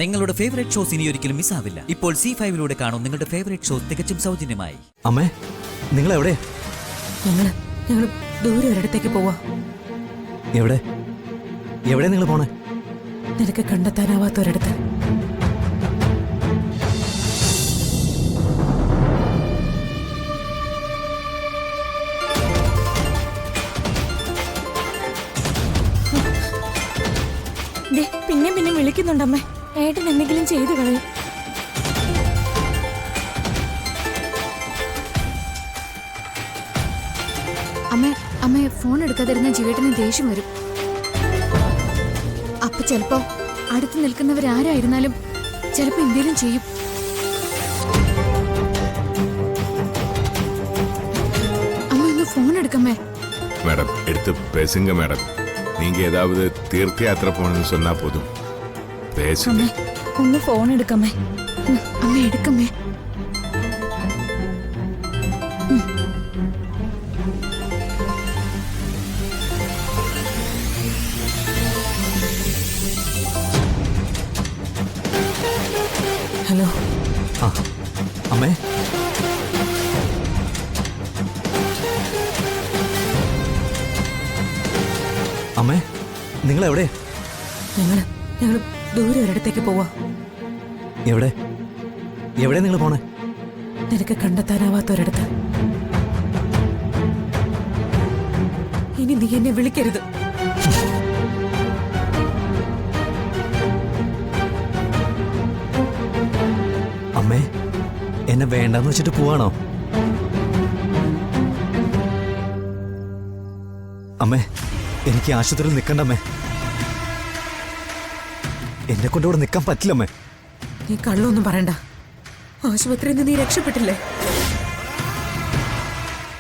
നിങ്ങളുടെ favourite shows ഇനി ഒരിക്കലും മിസ്സാവില്ല. ഇപ്പോൾ C5 കാണും നിങ്ങളുടെ ഫേവറേറ്റ് ഷോസ് തികച്ചും സൗജന്യമായി. അമ്മേ, നിങ്ങൾ എവിടെ? ഞങ്ങൾ ദൂരെ ഒരിടത്തേക്ക് പോവാ. എവിടെ എവിടെ നിങ്ങൾ പോണേ? നിനക്ക് കണ്ടെത്താനാവാത്തൊരിടത്ത്. പിന്നെ വിളിക്കുന്നുണ്ടമ്മേ. ഏട്ടൻ എന്തെങ്കിലും ചെയ്തു കളയും. അമ്മ ഫോൺ എടുക്കാതിരുന്ന ജീവേട്ടന് ദേഷ്യം വരും. അപ്പൊ ചിലപ്പോ അടുത്ത് നിൽക്കുന്നവരാരായിരുന്നാലും ചിലപ്പോ എന്തേലും ചെയ്യും. അമ്മ ഒന്ന് ഫോൺ എടുക്കമ്മേ. மேடம் எடுத்து பேசுங்க மேடம். நீங்க ஏதாவது தீர்த்த யாத்திரை போகணும்னு சொன்னா போதும். பேசுங்க. ഒന്ന് ഫോൺ എടുക്കമ്മേ. അമ്മ എടുക്കമ്മേ. ഹലോ. ആ അമ്മേ, അമ്മേ, നിങ്ങൾ എവിടെ? ഞങ്ങൾ ദൂരെ ഒരിടത്തേക്ക് പോവാ. എവിടെ എവിടെ നിങ്ങൾ പോണേ? നിനക്ക് കണ്ടെത്താനാവാത്തൊരിടത്ത്. ഇനി നീ എന്നെ വിളിക്കരുത്. അമ്മേ, എന്നെ വേണ്ടെന്ന് വെച്ചിട്ട് പോവാണോ? അമ്മേ, എനിക്ക് ആശുപത്രിയിൽ നിൽക്കണ്ടമ്മേ. എന്നെ കൊണ്ട് ഇവിടെ നിൽക്കാൻ പറ്റില്ലമ്മേ. നീ കള്ളൊന്നും പറയണ്ട. ആശുപത്രിയിൽ നിന്ന് നീ രക്ഷപ്പെട്ടില്ലേ?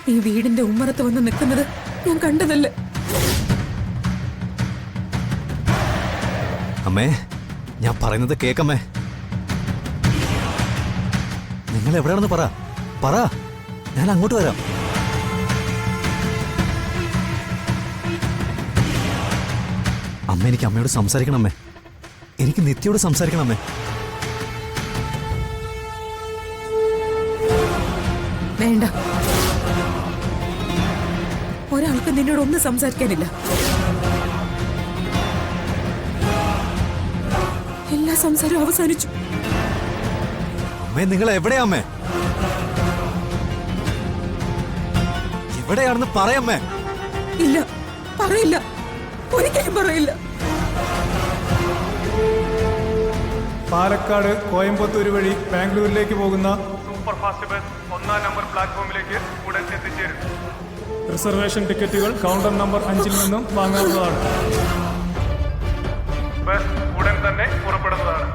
നീ വീടിന്റെ ഉമ്മറത്ത് വന്ന് നിൽക്കുന്നത് ഞാൻ കണ്ടതല്ലേ? അമ്മേ, ഞാൻ പറയുന്നത് കേക്കമ്മേ. നിങ്ങൾ എവിടെയാണെന്ന് പറ. ഞാൻ അങ്ങോട്ട് വരാം. അമ്മ, എനിക്ക് അമ്മയോട് സംസാരിക്കണമേ. എനിക്ക് നിത്യയോട് സംസാരിക്കണമേ. വേണ്ട. ഒരാൾക്ക് നിന്നോട് ഒന്നും സംസാരിക്കാനില്ല. എല്ലാ സംസാരവും അവസാനിച്ചു. അമ്മേ, നിങ്ങൾ എവിടെയാ അമ്മേ? എവിടെയാണെന്ന് പറയമ്മേ. ഇല്ല, പറയില്ല. ഒരിക്കലും പറയില്ല. പാലക്കാട് കോയമ്പത്തൂർ വഴി ബാംഗ്ലൂരിലേക്ക് പോകുന്ന സൂപ്പർ ഫാസ്റ്റ് ബസ് 1-ാം നമ്പർ പ്ലാറ്റ്ഫോമിലേക്ക് ഉടൻ എത്തിച്ചേരും. റിസർവേഷൻ ടിക്കറ്റുകൾ കൗണ്ടർ നമ്പർ 5-ൽ നിന്നും വാങ്ങാവുന്നതാണ്. ബസ് ഉടൻ തന്നെ പുറപ്പെടുന്നതാണ്.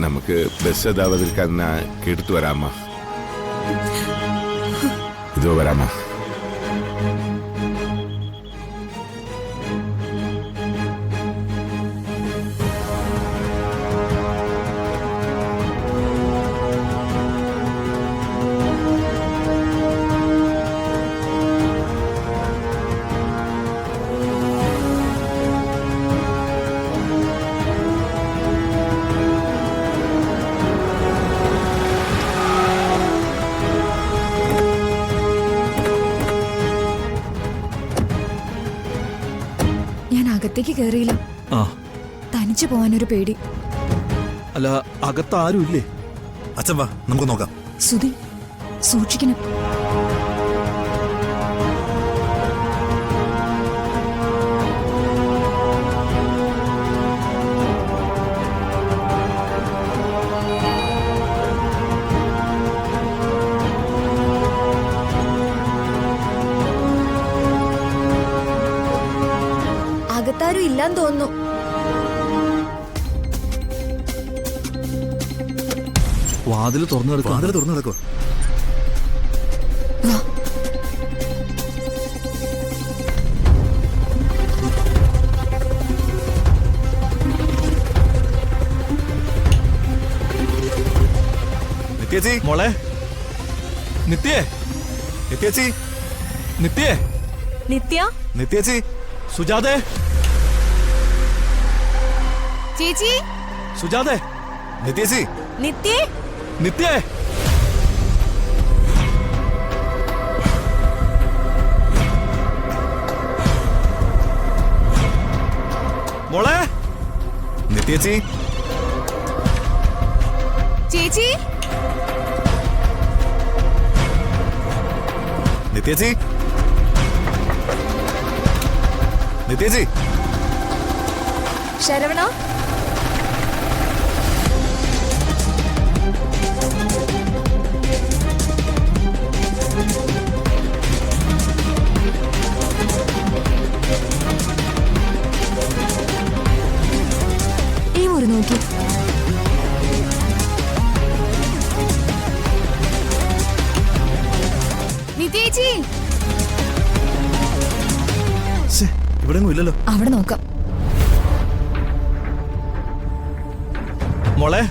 നമുക്ക് ബസ് ഏതാവതിരിക്കാൻ കേട്ടിട്ട് വരാമ്മ. ഇതോ വരാമ്മ. അകത്തേക്ക് കയറിയില്ല. ആ തനിച്ചു പോവാനൊരു പേടി. അല്ല, അകത്ത് ആരും ഇല്ലേ? അച്ഛൻ വാ, നമുക്ക് നോക്കാം. സുധി, സൂക്ഷിക്കണം. അകത്താരും ഇല്ലാന്ന് തോന്നുന്നു. വാതിൽ തുറന്നു കിടക്കുക. വാതിൽ തുറന്നു കിടക്കുക. വാ. നിത്യേച്ചി, മോളെ, നിത്യേ, നിത്യേച്ചി, നിത്യേ, നിത്യ, നിത്യേച്ചി, സുജാതേ, ചേച്ചി, സുജാതേ, നിത്യേച്ചി, നിത്യേ, നിത്യേ. മോളെ, നിത്യേച്ചി, ചേച്ചി, നിത്യേച്ചി, നിത്യേച്ചി. ശരവണ, ഈ മുറി നോക്കി. നിത്യേച്ചി, ശ്ശേ, ഇവിടെ ഒന്നും ഇല്ലല്ലോ. അവിടെ നോക്കാം. മോളെ,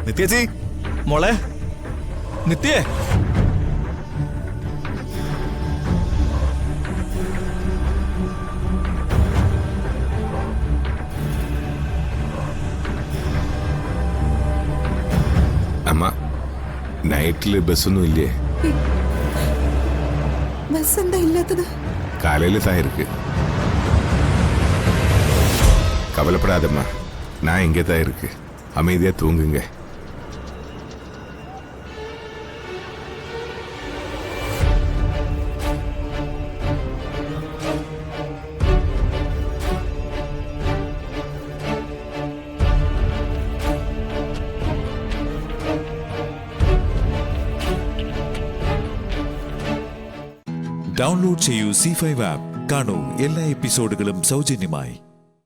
നിത്യേച്ചി, മോളെ, നിത്യേ. അമ്മ, നൈറ്റില് ബസ്സൊന്നും ഇല്ലേ? ബസ് എന്താ ഇല്ലാത്തത്? காலையில தான் இருக்கு. கவலைப்படாதம்மா, நான் இங்கே தான் இருக்கு. அமைதியா தூங்குங்க. ഡൗൺലോഡ് ചെയ്യൂ C5 ആപ്പ്. കാണൂ എല്ലാ എപ്പിസോഡുകളും സൗജന്യമായി.